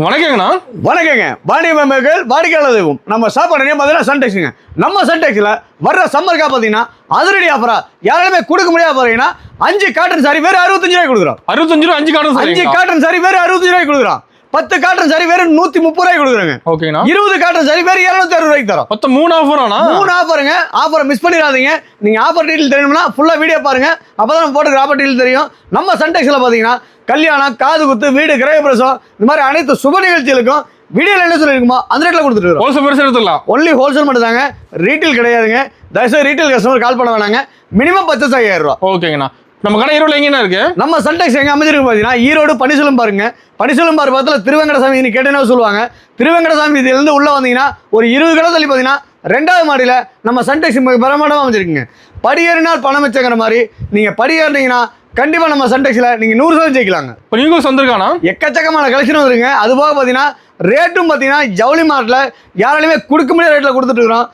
வணக்கங்கண்ணா. வணக்கங்க. வாடிக்கையாளர்கள் வாடிக்கையாளர்களுக்கும் நம்ம சாப்பாடு பார்த்தீங்கன்னா சன்டெக்ஸுங்க. நம்ம சன்டெக்ஸில் வர்ற சம்மருக்கா பார்த்தீங்கன்னா அதிரடி ஆஃபரா யாராலுமே கொடுக்க முடியாது. பார்த்தீங்கன்னா 5 காட்டன் சாரி வேறு 65 ரூபாய் கொடுக்குறோம். 65 ரூபாய் 5 காட்டன் சாரி. 5 காட்டன் சாரி வேறு 65 ரூபாய் கொடுக்குறோம். 10 காட்டன் சாரி வேறு 130 ரூபாய் கொடுக்குறாங்க. ஓகேண்ணா. 20 காட்டன் சாரி வேறு 260 ரூபாய்க்கு தரோம். மொத்தம் 3 ஆஃபரானா? 3 ஆஃபருங்க. ஆஃபரை மிஸ் பண்ணிடாதீங்க. நீங்க ஆஃபர் டீட்டெயில் தெரியணும்னா ஃபுல்லா வீடியோ பாருங்க. அப்பதான் நம்ம போட்டுக்கிற ஆஃபர் டீட்டெயில் தெரியும். நம்ம சன்டெக்ஸில் பார்த்தீங்கன்னா கல்யாணம், காது குத்து, வீடு, கிரகப்பிரசவம் இந்த மாதிரி அனைத்து சுப நிகழ்ச்சிகளுக்கும் வீடியோல என்ன சொல்லிருக்குமோ அந்த ரேட்ல கொடுத்துட்டு இருக்கோம். ஹோல்சேல் பிரைஸ் எடுத்துக்கலாம். ஒன்லி ஹோல்சேல் மட்டும் தாங்க, ரீட்டைல் கிடையாதுங்க. தயவுசெய்து ரீட்டைல் கஸ்டமர் கால் பண்ண வேணாங்க. மினிமம் பர்ச்சேஸ் 5000 ரூபாய். ஓகேங்கண்ணா. நம்ம கடை ஈரோடுல எங்கண்ணா இருக்கு? நம்ம சன்டெக்ஸ் எங்க அமைஞ்சிருக்கு பார்த்தீங்கன்னா ஈரோடு பனிசலம் பாருங்க. பனிசலம் பாரு பக்கத்தில் திருவெங்கடசாமி நீ கேட்டேன்னா சொல்லுவாங்க. திருவெங்கடசாமி இதுலேருந்து உள்ள வந்தீங்கன்னா ஒரு 20 கடை தள்ளி பார்த்தீங்கன்னா 2வது மாடியில் நம்ம சன்டெக்ஸ் பிரமாண்டமாக அமைஞ்சிருக்குங்க. படியேறினால் பணம் வச்சுக்கிற மாதிரி நீங்கள் படியேறினீங்கன்னா கண்டிப்பாக நம்ம சன்டெக்ஸில் நீங்கள் 100% ஜெயிக்கலாங்க. இப்போ நீங்கள் வந்திருக்கானா? எக்கச்சக்கமான கலெக்ஷன் வந்துருங்க. அது போக பார்த்தீங்கன்னா ரேட்டும் பார்த்தீங்கன்னா ஜவுளி மார்ட்டில் யாராலையுமே கொடுக்க முடியாத ரேட்டில் கொடுத்துட்டு இருக்கிறோம்.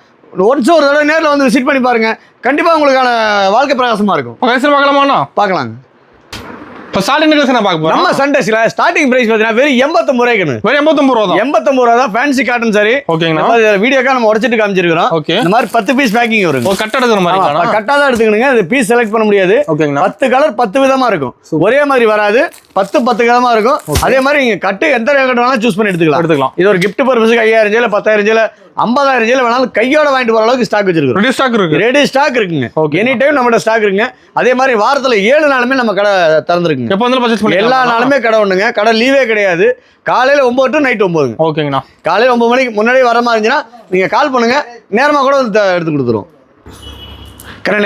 ஒரு தடவை நேரில் வந்து விசிட் பண்ணி பாருங்க. கண்டிப்பாக உங்களுக்கான வாழ்க்கை பிரகாசமாக இருக்கும். பார்க்கலாமாண்ணா? பார்க்கலாங்க. இப்போ ஸ்டார்டிங் நான் பார்க்க போகிறேன். நம்ம சன்டெக்ஸில் ஸ்டார்டிங் பிரைஸ் பார்த்தீங்கன்னா வெறும் 89 ரூபாய்க்கு. வெறும் 89 ரூபா தான். 89 ரூபா தான் ஃபேன்சி காட்டன் சாரி. ஓகேங்கண்ணா. வீடியோக்கா நம்ம உடச்சிட்டு காமிச்சிருக்கிறோம். ஓகே. இந்த மாதிரி 10 பீஸ் பேக்கிங் வரும். கட் எடுக்கிற மாதிரி கட்டா தான் எடுத்துக்கணுங்க. இது பீஸ் செலக்ட் பண்ண முடியாது. ஓகேங்கண்ணா. 10 கலர் 10 விதமா இருக்கும். ஒரே மாதிரி வராது. 10 விதமா இருக்கும். அதே மாதிரி நீங்க கட்டு எந்த கட்டு வேணாலும் சூஸ் பண்ணி எடுத்துக்கலாம். இது ஒரு கிஃப்ட் பர்பஸ்க்கு 5000 ஜெயில 10000 ஜெயில 50000 ஜெயில வேணாலும் கையோட வாங்கிட்டு போற அளவுக்கு ஸ்டாக் வச்சிருக்கோம். ரெடி ஸ்டாக் இருக்குங்க. எனி டைம் நம்மகிட்ட ஸ்டாக் இருக்குங்க. அதே மாதிரி வாரத்துல 7 நாளுமே நம்ம கடை திறந்துருக்குங்க. எப்போ வந்து பர்ச்சேஸ் பண்ணி எல்லா நாளுமே கடை உண்டுங்க. கடை லீவே கிடையாது. காலையில 9 டு நைட் 9. ஓகேங்கண்ணா. காலையில 9 மணிக்கு முன்னாடி வர மாதிரி இருந்துச்சுன்னா நீங்க கால் பண்ணுங்க. நேரமா கூட வந்து எடுத்து கொடுத்துருவோம்.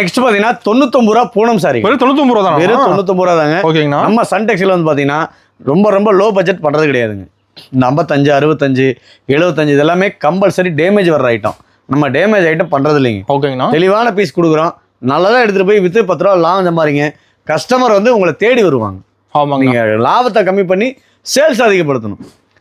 நெக்ஸ்ட் பாத்தீங்கன்னா 99 ரூபா பூனம் சாரி. வெறும் 99 ரூபா தான். வெறும் 99 ரூபா தாங்க. ஓகேங்கண்ணா. நம்ம சன்டெக்ஸ்ல வந்து பாத்தீங்கன்னா ரொம்ப லோ பட்ஜெட் பண்றது கிடையாதுங்க. இந்த 55, 65, 75 இதெல்லாமே கம்பல்சரி டேமேஜ் வர்ற ஐட்டம். நம்ம டேமேஜ் ஐட்டம் பண்றது இல்லைங்க. ஓகேங்கண்ணா. தெளிவான பீஸ் கொடுக்குறோம். நல்லதா எடுத்துட்டு போய் வித்து 10 ரூபா லாபம் சம்பாதிங்க. கஸ்டமர் வந்து உங்களை தேடி வருவாங்க. நீங்க லாபத்தை கம்மி பண்ணி சேல்ஸ் அதிகப்படுத்தணும்.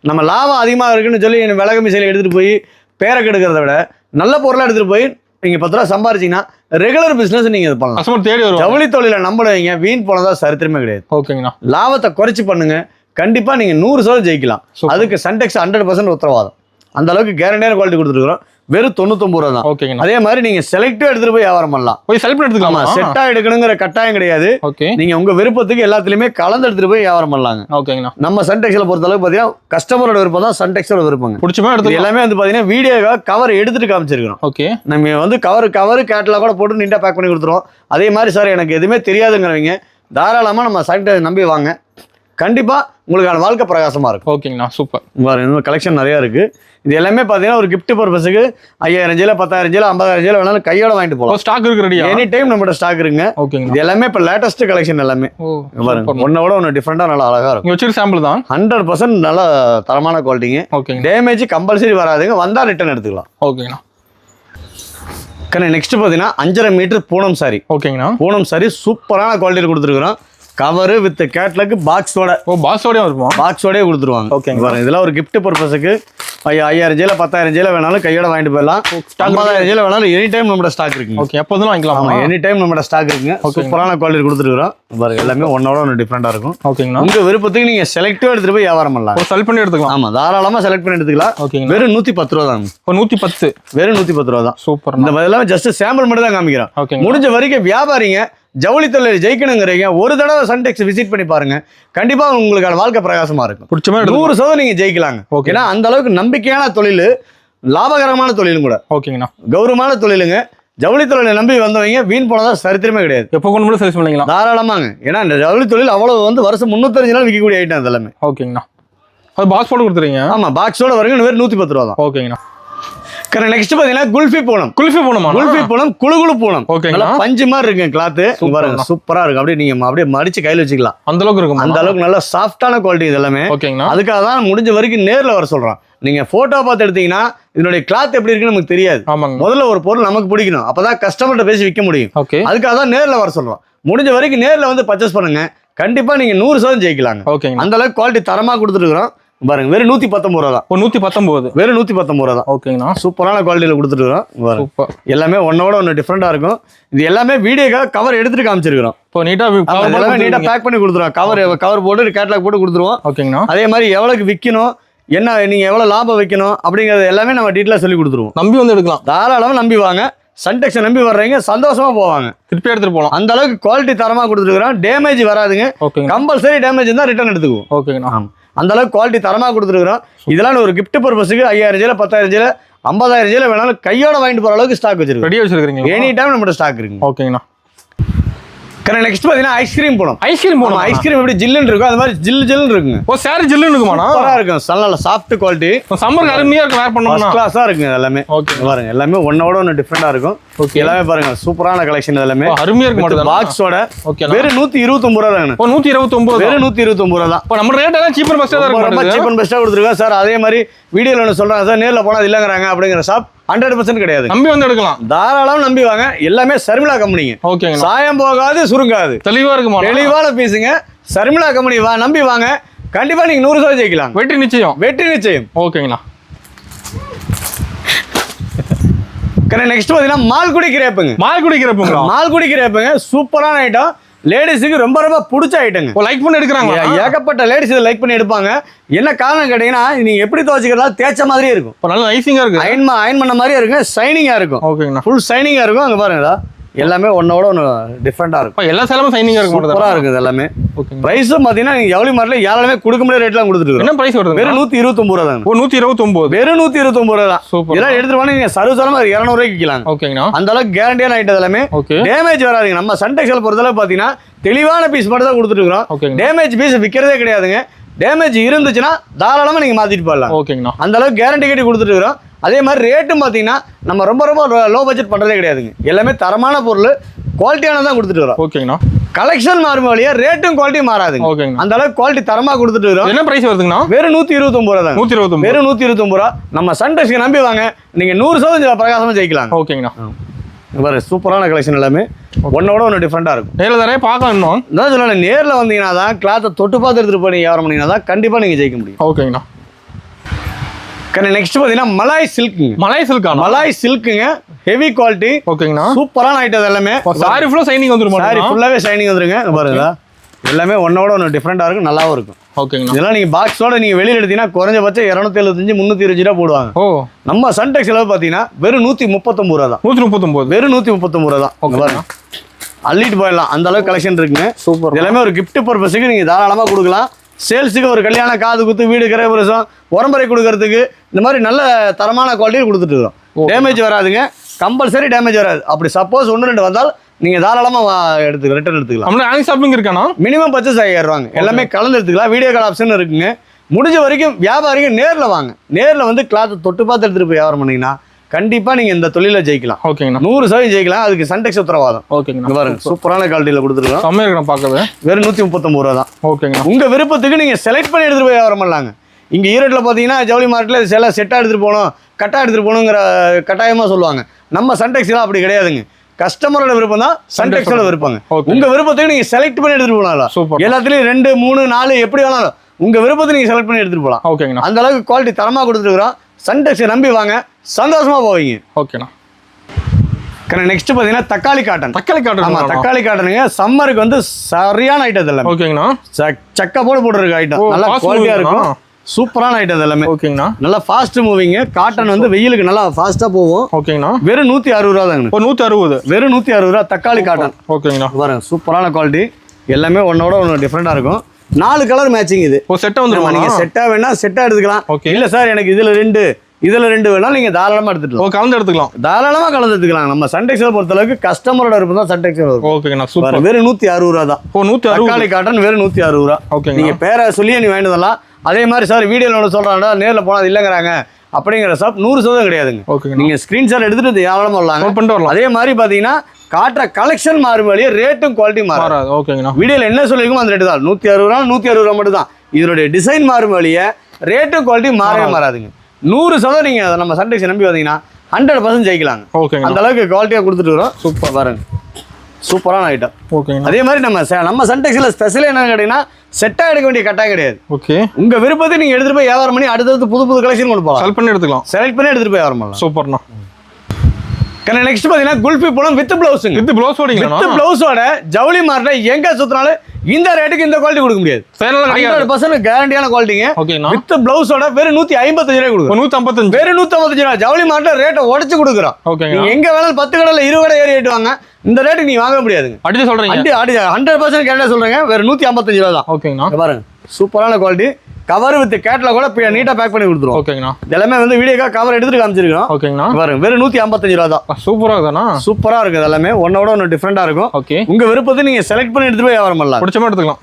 நம்ம லாபம் அதிகமாக இருக்குன்னு சொல்லி விலை கம்மி சேலை எடுத்துட்டு போய் பேரை கெடுக்கிறத விட நல்ல பொருளை எடுத்துட்டு போய் நீங்க 10 ரூபா சம்பாரிச்சீங்கன்னா ரெகுலர் பிசினஸ் நீங்க இது பண்ணலாம். கஸ்டமர் தேடி வருவாங்க. ஜவுளி தொழில நம்புறீங்க, வீண் போனதா சரித்திரமே கிடையாது. ஓகேங்கண்ணா. லாபத்தை குறைச்சி பண்ணுங்க. கண்டிப்பா நீங்க 100% ஜெயிக்கலாம். அதுக்கு சன்டெக்ஸ் 100% உத்தரவாதம். அந்த அளவுக்கு கேரண்டியான குவாலிட்டி கொடுத்துருக்கோம். வெறும் 99 ரூபா தான். ஓகேங்க. அதே மாதிரி நீங்க செலக்டிவா எடுத்துட்டு போய் வியாபாரம் பண்ணலாம். போய் செலக்ட் எடுத்துக்கலாமா? செட்டா எடுக்கணுங்கிற கட்டாயம் கிடையாது. ஓகே. நீங்க உங்க விருப்பத்துக்கு எல்லாத்துலயுமே கலந்து எடுத்துட்டு போய் வியாபாரம் பண்ணலாங்க. ஓகேங்கண்ணா. நம்ம சன்டெக்ஸ்ல பொறுத்த அளவுக்கு பாத்தீங்கன்னா கஸ்டமரோட விருப்பம் தான் சன்டெக்ஸோட விருப்பங்க. பிடிச்சமா எடுத்து எல்லாமே வந்து பாத்தீங்கன்னா வீடியோ கவர் எடுத்துட்டு காமிச்சிருக்கோம். ஓகே. நம்ம வந்து கவர் கேட்டலாக் கூட போட்டு நீட்டா பேக் பண்ணி கொடுத்துருவோம். அதே மாதிரி சார் எனக்கு எதுவுமே தெரியாதுங்கிறவங்க தாராளமா நம்ம சன்டெக்ஸ் நம்பி வாங்க. கண்டிப்பா உங்களுக்கான வாழ்க்கை பிரகாசமா இருக்கும். ஓகேங்கண்ணா. சூப்பர். இன்னும் கலெக்ஷன் நிறைய இருக்கு. இது எல்லாமே பாத்தீங்கன்னா ஒரு கிஃப்ட் பர்பஸ்க்கு 5000 ஜெயில 10000 ஜெயில 50000 ஜெயில வேணாலும் கையோட வாங்கிட்டு போகலாம். ஸ்டாக் இருக்கு ரெடியா? எனி டைம் நம்மகிட்ட ஸ்டாக் இருக்குங்க. ஓகேங்க. இது எல்லாமே இப்ப லேட்டஸ்ட் கலெக்ஷன் எல்லாமே. பாருங்க ஒன்னோட ஒன்னு டிஃபரெண்டா நல்லா அழகா இருக்கும். வச்சிரு சாம்பிள் தான். 100% நல்ல தரமான குவாலிட்டிங்க. ஓகேங்க. டேமேஜ் கம்பல்சரி வராதுங்க. வந்தா ரிட்டர்ன் எடுத்துக்கலாம். ஓகேங்கண்ணா. நெக்ஸ்ட் பாத்தீங்கன்னா 5.5 மீட்டர் பூனம் சாரி. ஓகேங்கண்ணா. பூனம் சாரி சூப்பரான குவாலிட்டியில் கொடுத்துருக்குறோம். கவர் வித் கேட்லாக் பாக்ஸோட. பாக்ஸோடய இருக்கும். பாக்ஸோடய கொடுத்துருவாங்க. ஓகேங்க. பாருங்க இதெல்லாம் ஒரு கிஃப்ட் பர்பஸ்க்கு 5000 ஜெயில 10000 ஜெயில வேணாலும் கையோட வாங்கிட்டு போயிடலாம். 50000 ஜெயில வேணாலும் எனி டைம் நம்மளோட ஸ்டாக் இருக்குங்க. ஓகே. எப்போதும் வாங்கிக்கலாம். எனி டைம் நம்மளோட ஸ்டாக் இருக்குங்க. சூப்பரான குவாலிட்டி கொடுத்துருக்கோம். பாருங்க எல்லாமே ஒன்னோட ஒன்று டிஃப்ரெண்டா இருக்கும். ஓகேங்கண்ணா. உங்க விருப்பத்துக்கு நீங்க செலக்டிவா எடுத்துட்டு போய் வியாபாரம் பண்ணலாம். செலக்ட் பண்ணி எடுத்துக்கலாம். ஆமா தாராளமா செலக்ட் பண்ணி எடுத்துக்கலாம். ஓகேங்க. வெறும் 110 ரூபா தான். 110. வெறும் 110 ரூபா தான். சூப்பர். இந்த எல்லாமே ஜஸ்ட் சாம்பிள் மட்டும் தான் காமிக்கிறோம். ஓகே. முடிஞ்ச வரைக்கும் வியாபாரிங்க ஜவுளி தொழில் ஜெயிக்கணுங்கிறீங்க ஒரு தடவை சன்டெக்ஸ் விசிட் பண்ணி பாருங்க. கண்டிப்பா உங்களுக்கான வாழ்க்கை பிரகாசமா இருக்கும். 100% நீங்க ஜெயிக்கலாங்க. ஏன்னா அந்த அளவுக்கு நம்பிக்கையான தொழில், லாபகரமான தொழிலும் கூட. ஓகேங்கண்ணா. கௌரவமான தொழிலுங்க. ஜவுளி தொழிலை நம்பி வந்தவங்க வீண் போனதா சரித்திரமே கிடையாது. எப்போ கொண்டு கூட சேல்ஸ் பண்ணிக்கலாம் தாராளமாங்க. ஏன்னா இந்த ஜவுளி தொழில் அவ்வளவு வந்து வருஷம் 365 நாள் விற்கக்கூடிய ஐட்டம் அதெல்லாமே. ஓகேங்கண்ணா. அது பாக்ஸ் போட்டு கொடுத்துறீங்க? ஆமா பாக்ஸோட வருங்க. வெறும் 110 ரூபா தான். ஓகேங்கண்ணா. நெக்ஸ்ட் பாத்தீங்கன்னா குல்ஃபி பூனம். குல்ஃபி பூனமா? குல்ஃபி பூனம் குளு பூனம். ஓகேங்களா. பஞ்சு மாதிரி இருக்கு கிளாத். பாருங்க சூப்பரா இருக்கு. அப்படியே நீங்க அப்படியே மடிச்சு கையில வச்சுக்கலாம். அந்த அளவுக்கு இருக்கும். அந்த அளவுக்கு நல்ல சாஃப்டான குவாலிட்டி இது எல்லாமே. ஓகேங்கண்ணா. அதுக்காக தான் முடிஞ்ச வரைக்கும் நேர்ல வர சொல்றோம். நீங்க போட்டோ பார்த்து எடுத்தீங்கன்னா இதனுடைய கிளாத் எப்படி இருக்குன்னு நமக்கு தெரியாது. முதல்ல ஒரு பொருள் நமக்கு பிடிக்கணும். அப்பதான் கஸ்டமர்கிட்ட பேசி விற்க முடியும். அதுக்காக தான் நேர்ல வர சொல்றோம். முடிஞ்ச வரைக்கும் நேர்ல வந்து பர்ச்சேஸ் பண்ணுங்க. கண்டிப்பா நீங்க 100% ஜெயிக்கலாங்க. அந்த அளவுக்கு குவாலிட்டி தரமா கொடுத்துருக்கோம். பாருங்க வெறும் 119 ரூபா தான். 119. வெறும் 119 ரூபா தான். ஓகேங்கண்ணா. சூப்பரான குவாலிட்டியில கொடுத்துட்டு இருக்கோம். எல்லாமே ஒன்னோட ஒன்று டிஃப்ரெண்டா இருக்கும். இது எல்லாமே வீடியோக்காக கவர் எடுத்துட்டு காமிச்சிருக்கிறோம். இப்போ நீட்டா பேக் பண்ணி கொடுத்துருவோம். கவர் போட்டு கேட்லாக் போட்டு கொடுத்துருவோம். ஓகேங்கண்ணா. அதே மாதிரி எவ்வளவுக்கு விற்கணும், என்ன நீங்கள் எவ்வளோ லாபம் வைக்கணும் அப்படிங்கிறது எல்லாமே நம்ம டீட்டெயிலாக சொல்லி கொடுத்துருவோம். நம்பி வந்து எடுக்கலாம், தாராளமாக நம்பி வாங்க. சன்டெக்ஸை நம்பி வர்றீங்க, சந்தோஷமாக போவாங்க, திருப்பி எடுத்துகிட்டு போகலாம். அந்த அளவுக்கு குவாலிட்டி தரமாக கொடுத்துருக்குறோம். டேமேஜ் வராதுங்க. ஓகேங்க, கம்பல்சரி டேமேஜ் இருந்தால் ரிட்டர்ன் எடுத்துக்குவோம். ஓகேங்கண்ணா. அந்த அளவுக்கு குவாலிட்டி தரமாக கொடுத்துருக்குறோம். இதெல்லாம் ஒரு கிஃப்ட் பர்பஸுக்கு 5000 ஜில 10000 ஜில 50000 ஜில வேணாலும் கையோட வாங்கிட்டு போகிற அளவுக்கு ஸ்டாக் வச்சிருக்கோம். ரெடியாக வச்சிருக்கீங்க, எனி டைம் நம்மகிட்ட ஸ்டாக் இருக்குங்க. ஓகேங்கண்ணா. நெக்ஸ்ட் பார்த்தீங்கன்னா ஐஸ்கிரீம் போனோம். ஐஸ்கிரீம் போனோம். ஐஸ்கிரீம் எப்படி ஜில்லுன்னு இருக்கும் அது மாதிரி ஜில்லுன்னு இருக்குங்க. ஓ சாரி ஜில்லுன்னு இருக்குமாண்ணா? சூப்பரா இருக்கும், நல்ல சாஃப்ட் குவாலிட்டி. சம்மருக்கு அருமையா இருக்கும், வேர் பண்ணோம்னா ஃபர்ஸ்ட் கிளாஸா இருக்குங்க எல்லாமே. ஓகே பாருங்க, எல்லாமே ஒன்னோட ஒன்னு டிஃபரெண்டா இருக்கும். ஓகே, எல்லாமே பாருங்க சூப்பரான கலெக்ஷன். எல்லாமே அருமையா இருக்கு. மட்டும் பாக்ஸோட ஓகே, வெறும் 129 ரூபா தாங்க. ஓ 129, வெறும் 129 ரூபா தான். இப்போ நம்ம ரேட் எல்லாம் சீப்பர் பெஸ்டா தான் இருக்கு. ரொம்ப சீப் அண்ட் பெஸ்டா கொடுத்துருக்கோம் சார். அதே மாதிரி வீடியோல ஒன்று சொல்றாங்க சார், நேர்ல போனா அது இல்லங்கறாங்க அப்படிங்கிற ஷாப் 100% கிடையாது. நம்பி வந்து எடுக்கலாம், தாராளமா நம்பி வாங்க. எல்லாமே சர்மிளா கம்பெனிங்க. ஓகேங்க, சாயம் போகாது, சுருங்காது, தெளிவா இருக்குமா, தெளிவான பீஸுங்க. சர்மிளா கம்பெனி நம்பி வாங்க, கண்டிப்பா நீங்க 100% ஜெயிக்கலாம். வெற்றி நிச்சயம், வெற்றி நிச்சயம். ஓகேங்கண்ணா. நெக்ஸ்ட் பாத்தீங்கன்னா மால்குடி கிரேப்புங்க. மால்குடி கிரேப்புங்க, மால்குடி கிரேப்புங்க சூப்பரான ஐட்டம். லேடிஸுக்கு ரொம்ப ரொம்ப பிடிச்ச ஐட்டங்க. லைக் பண்ணி எடுக்கிறாங்க, ஏகப்பட்ட லேடிஸ் இதை லைக் பண்ணி எடுப்பாங்க. என்ன காரணம் கேட்டீங்கன்னா, நீங்க எப்படி துவச்சிக்கிறதா தேய்ச்ச மாதிரியே இருக்கும். நல்ல நைசிங்கா இருக்கு, அயன் பண்ண மாதிரியே இருக்கும், ஷைனிங்கா இருக்கும். ஓகேங்கண்ணா, ஃபுல் ஷைனிங்கா இருக்கும். அங்க பாருங்க, எல்லாமே ஒன்னோட ஒன்று டிஃப்ரெண்டா இருக்கும். எல்லா சேலமும் ஷைனிங்கா இருக்கும், சூப்பரா இருக்குது எல்லாமே. ஓகே, பிரைஸும் பாத்தீங்கன்னா நீங்க எவ்வளவு மாடல யாராலுமே கொடுக்க முடியாத ரேட்லாம் கொடுத்துட்டு என்ன பிரைஸ் வருது? வெறும் 129 ரூபா தான். ஓ 129, வெறும் 129 ரூபா தான். சூப்பர். இதெல்லாம் எடுத்துட்டு போனா நீங்க சர்வசாதாரணமா 200 ரூபாய்க்கு விக்கலாம். ஓகேங்கண்ணா, அந்த அளவுக்கு கேரண்டியான ஐட்டம் எல்லாமே. ஓகே, டேமேஜ் வராதுங்க. நம்ம சன்டெக்ஸ்ல பொறுத்தளவு பாத்தீங்கன்னா தெளிவான பீஸ் மட்டும் தான் கொடுத்துட்டு இருக்கோம். ஓகேங்க, டேமேஜ் பீஸ் விற்கிறதே கிடையாதுங்க. டேமேஜ் இருந்துச்சுன்னா தாராளமா நீங்க மாத்திட்டு போடலாம். ஓகேங்கண்ணா, அந்த அளவுக்கு கேரண்டி கட்டி கொடுத்துட்டு இருக்கோம். அதே மாதிரி ரேட்டும் பார்த்தீங்கன்னா நம்ம ரொம்ப ரொம்ப லோ பட்ஜெட் பண்ணுறதே கிடையாதுங்க. எல்லாமே தரமான பொருள், குவாலிட்டியானதான் கொடுத்துட்டு வரோம். ஓகேங்கண்ணா. கலெக்ஷன் மாறும் வழியா ரேட்டும் குவாலிட்டி மாறாதுங்க. ஓகேங்க, அந்த அளவுக்கு குவாலிட்டி தரமா கொடுத்துட்டு வரோம். என்ன பிரைஸ் வருதுங்கண்ணா? வெறும் 129 ரூபா தான். 129, வெறும் 129 ரூபா. நம்ம சன்டெக்ஸ்க்கு நம்பி வாங்க, நீங்க 100% பிரகாசமா ஜெயிக்கலாம். ஓகேங்கண்ணா. பாரு சூப்பரான கலெக்ஷன், எல்லாமே ஒன்னோட ஒன்று டிஃப்ரெண்டா இருக்கும். நேரில் தானே பார்க்கலாம். இன்னும் நான் சொல்லல, நேர்ல வந்தீங்கன்னா தான் கிளாத்தை தொட்டு பார்த்து எடுத்துட்டு போய் வியாபாரம் பண்ணீங்கன்னா தான் கண்டிப்பா நீங்க ஜெயிக்க முடியும். ஓகேங்கண்ணா. நெக்ஸ்ட் பாத்தீங்கன்னா மலாய் சில்க்குங்க. மலாய் சில்கா? மலாய் சில்க்குங்க, ஹெவி குவாலிட்டி. ஓகேங்கண்ணா, சூப்பரான ஐட்டம் எல்லாமே. சாரி ஃபுல்லா ஷைனிங் வந்துரும், சாரி ஃபுல்லாவே ஷைனிங் வந்துருங்க. பாருங்க, எல்லாமே ஒன்னோட ஒன்று டிஃப்ரெண்டா இருக்கும், நல்லாவும் இருக்கும். ஓகேங்கண்ணா. இதெல்லாம் நீங்க பாக்ஸோட நீங்க வெளியில எடுத்தீங்கன்னா குறைஞ்சபட்சம் 275 320 ரூபா போடுவாங்க. ஓ, நம்ம சன்டெக்ஸ் செலவு பாத்தீங்கன்னா வெறும் 139 ரூபா தான். 139, வெறும் 139 ரூபா தான். பாருங்க, அள்ளிட்டு போயிடலாம், அந்த அளவுக்கு கலெக்ஷன் இருக்குங்க. சூப்பர். எல்லாமே ஒரு கிஃப்ட் பர்பஸுக்கு நீங்க தாராளமா கொடுக்கலாம். சேல்ஸுக்கு, ஒரு கல்யாண காது குத்து, வீடு கிரகப்பிரவேசம், உரம்பரை கொடுக்கறதுக்கு, இந்த மாதிரி நல்ல தரமான குவாலிட்டியில் கொடுத்துட்டு இருக்கோம். டேமேஜ் வராதுங்க, கம்பல்சரி டேமேஜ் வராது. அப்படி சப்போஸ் 1 2 வந்தால் நீங்க தாராளமா ரிட்டர்ன் எடுத்துக்கலாம். நம்ம ஆன்லைன் ஷாப்பிங் இருக்கானா? மினிமம் பர்ச்சேஸ் 5000 ரூபாங்க. எல்லாமே கலந்து எடுத்துக்கலாம். வீடியோ கால் ஆப்ஷன் இருக்குங்க. முடிஞ்ச வரைக்கும் வியாபாரிங்க நேரில் வாங்க. நேரில் வந்து கிளாத்தை தொட்டு பார்த்து எடுத்துட்டு போய் வியாபாரம் பண்ணீங்கன்னா கண்டிப்பா நீங்க இந்த தொழில ஜெயிக்கலாம். ஓகேங்கண்ணா, 100% ஜெயிக்கலாம். அதுக்கு சன்டெக்ஸ் உத்தரவாதம். ஓகேங்கண்ணா. பாருங்க, சூப்பரான குவாலிட்டியில கொடுத்துருக்கோம். செம்மையா இருக்கு பார்க்கவே. வெறும் 139 ரூபா தான். ஓகேங்கண்ணா. உங்க விருப்பத்துக்கு நீங்க செலக்ட் பண்ணி எடுத்துட்டு போய் வியாபாரம் பண்ணலாங்க. இங்க ஈரோட்டில் பாத்தீங்கன்னா ஜவுளி மார்க்கெட்ல சில செட்டா எடுத்துட்டு போகணும், கட்டா எடுத்துட்டு போகணுங்கிற கட்டாயமா சொல்லுவாங்க. நம்ம சன்டெக்ஸ்லாம் அப்படி கிடையாதுங்க. கஸ்டமரோட விருப்பம் தான் சன்டெக்ஸோட விருப்பங்க. உங்க விருப்பத்துக்கு நீங்க செலக்ட் பண்ணி எடுத்துட்டு போகலாம். சூப்பர். எல்லாத்துலயும் 2 3 4 எப்படி வேணாலும் உங்க விருப்பத்தை நீங்க செலக்ட் பண்ணி எடுத்துட்டு போகலாம். ஓகேங்கண்ணா. அந்த அளவுக்கு குவாலிட்டி தரமா கொடுத்துருக்கோம். சன்டெக்ஸை நம்பி வாங்க, சந்தோஷமா போவீங்க. ஓகேண்ணா. நெக்ஸ்ட் பாத்தீங்கன்னா தக்காளி காட்டன். தக்காளி காட்டன்? ஆமா, தக்காளி காட்டனுங்க. சம்மருக்கு வந்து சரியான ஐட்டம் எல்லாம். ஓகேங்கண்ணா. சக்க போட்டுருக்க ஐட்டம், நல்லா குவாலிட்டியா இருக்கும். சூப்பரான ஐட்டம் எல்லாமே. ஓகேங்கண்ணா. நல்லா ஃபாஸ்ட் மூவிங். காட்டன் வந்து வெயிலுக்கு நல்லா ஃபாஸ்டா போகும். ஓகேங்கண்ணா. வெறும் 160 ரூபா தாங்க. 160, வெறும் 160 ரூபா தக்காளி காட்டன். ஓகேங்கண்ணா. பாருங்க, சூப்பரான குவாலிட்டி. எல்லாமே ஒன்னோட ஒன்று டிஃப்ரெண்டா இருக்கும். 4 கலர் மேட்சிங். இது ஒரு செட்டா வந்துருமா? நீங்க செட்டா வேணா செட்டா எடுத்துக்கலாம். இல்ல சார் எனக்கு இதுல 2 வேணாலும் நீங்க தாராளமா எடுத்துக்கலாம். கலந்து எடுத்துக்கலாம், தாராளமா கலந்து எடுத்துக்கலாம். நம்ம சன்டெக்ஸை பொறுத்த அளவுக்கு கஸ்டமரோட விருப்பம் தான் சன்டெக்ஸ். ஓகேங்கண்ணா, சூப்பர். வெறும் 160 ரூபா தான். 160 தக்காளி காட்டன் வெறும் 160 ரூபா. ஓகேங்க. நீங்க பேரை சொல்லி நீ வாங்கிடலாம். அதே மாதிரி சார் வீடியோல ஒன்று சொல்றாங்க, நேரில் போனா அது இல்லைங்கிறாங்க அப்படிங்கிற ஷாப் 100% கிடையாதுங்க. நீங்க ஸ்கிரீன்ஷாட் எடுத்துட்டு எவ்வளவு வரலாம். அதே மாதிரி பாத்தீங்கன்னா காட்டுற கலெக்ஷன் மாறும் வழியே ரேட்டும் குவாலிட்டி மாறாது. ஓகேங்கண்ணா. வீடியோல என்ன சொல்லிருக்கோம் அந்த ரேட்டு தான். 160 ரூபா 160 ரூபா மட்டும் தான். இதனுடைய டிசைன் மாறும் வழியே ரேட்டும் குவாலிட்டி மாறவே மாறாதுங்க. 100% நீங்க நம்ம சன்டெக்ஸை நம்பி வந்தீங்கன்னா 100% ஜெயிக்கலாங்க. அந்த அளவுக்கு குவாலிட்டியா கொடுத்துட்டு வரோம். சூப்பர். பாருங்க, சூப்பரான ஐட்டம். ஓகேங்க. அதே மாதிரி நம்ம சன்டெக்ஸ்ல ஸ்பெஷல் என்னன்னு கேட்டீங்கன்னா செட்டா எடுக்க வேண்டிய கட்டாயம் கிடையாது. ஓகே, உங்க உங்க விருப்பத்தை நீங்க எடுத்துட்டு போய் வியாபாரம் பண்ணி அடுத்தடுத்து புது புது கலெக்ஷன் கொண்டு போகலாம். செலக்ட் பண்ணி எடுத்துக்கலாம். செலக்ட் பண்ணி எடுத்துட்டு போய் வியாபாரம் பண்ணலாம். சூப்பர்ண்ணா. நெக்ஸ்ட் பாத்தீங்கன்னா குல்ஃபி பூனம் வித் பிளவுஸுங்க. வித் பிளவுஸோட ஜவுளி மார்ட்ல எங்க சுத்தினாலும் இந்த ரேட்டுக்கு இந்த குவாலிட்டி கொடுக்க முடியாது. 100% கேரண்டியான குவாலிட்டிங்க. வித் பிளவுஸோட வெறும் 155 ரூபாய் கொடுக்கும். 155 வெறும் 155 ரூபாய். ஜவுளி மார்ட்ல ரேட்டை உடைச்சு கொடுக்குறோம். நீங்க எங்க வேணாலும் 10 கடையில 20 கடை ஏறி ஏட்டுவாங்க, இந்த ரேட்டுக்கு நீங்க வாங்க முடியாதுங்க. அடி சொல்றீங்க 100% கேரண்டியா சொல்றேங்க. வெறும் 155 ரூபாய் தான். ஓகேங்கண்ணா. பாருங்க சூப்பரான குவாலிட்டி. கவர் வித் கேட்லாக் கூட நீட்டா பேக் பண்ணி கொடுத்துருவோம். ஓகேங்கண்ணா. எல்லாமே வந்து வீடியோக்கா கவர் எடுத்து காமிச்சிருக்கோம். ஓகேங்கண்ணா. பாருங்க வெறும் 155 ரூபாய் தான். சூப்பரா இருக்குண்ணா. சூப்பரா இருக்கு. எல்லாமே ஒன்னோட ஒன்னு டிஃபரெண்டா இருக்கும். ஓகே. உங்க விருப்பத்தை நீங்க செலக்ட் பண்ணி எடுத்துட்டு போய் வியாபாரம் பண்ணலாம். பிடிச்ச மாதிரி எடுத்துக்கலாம்.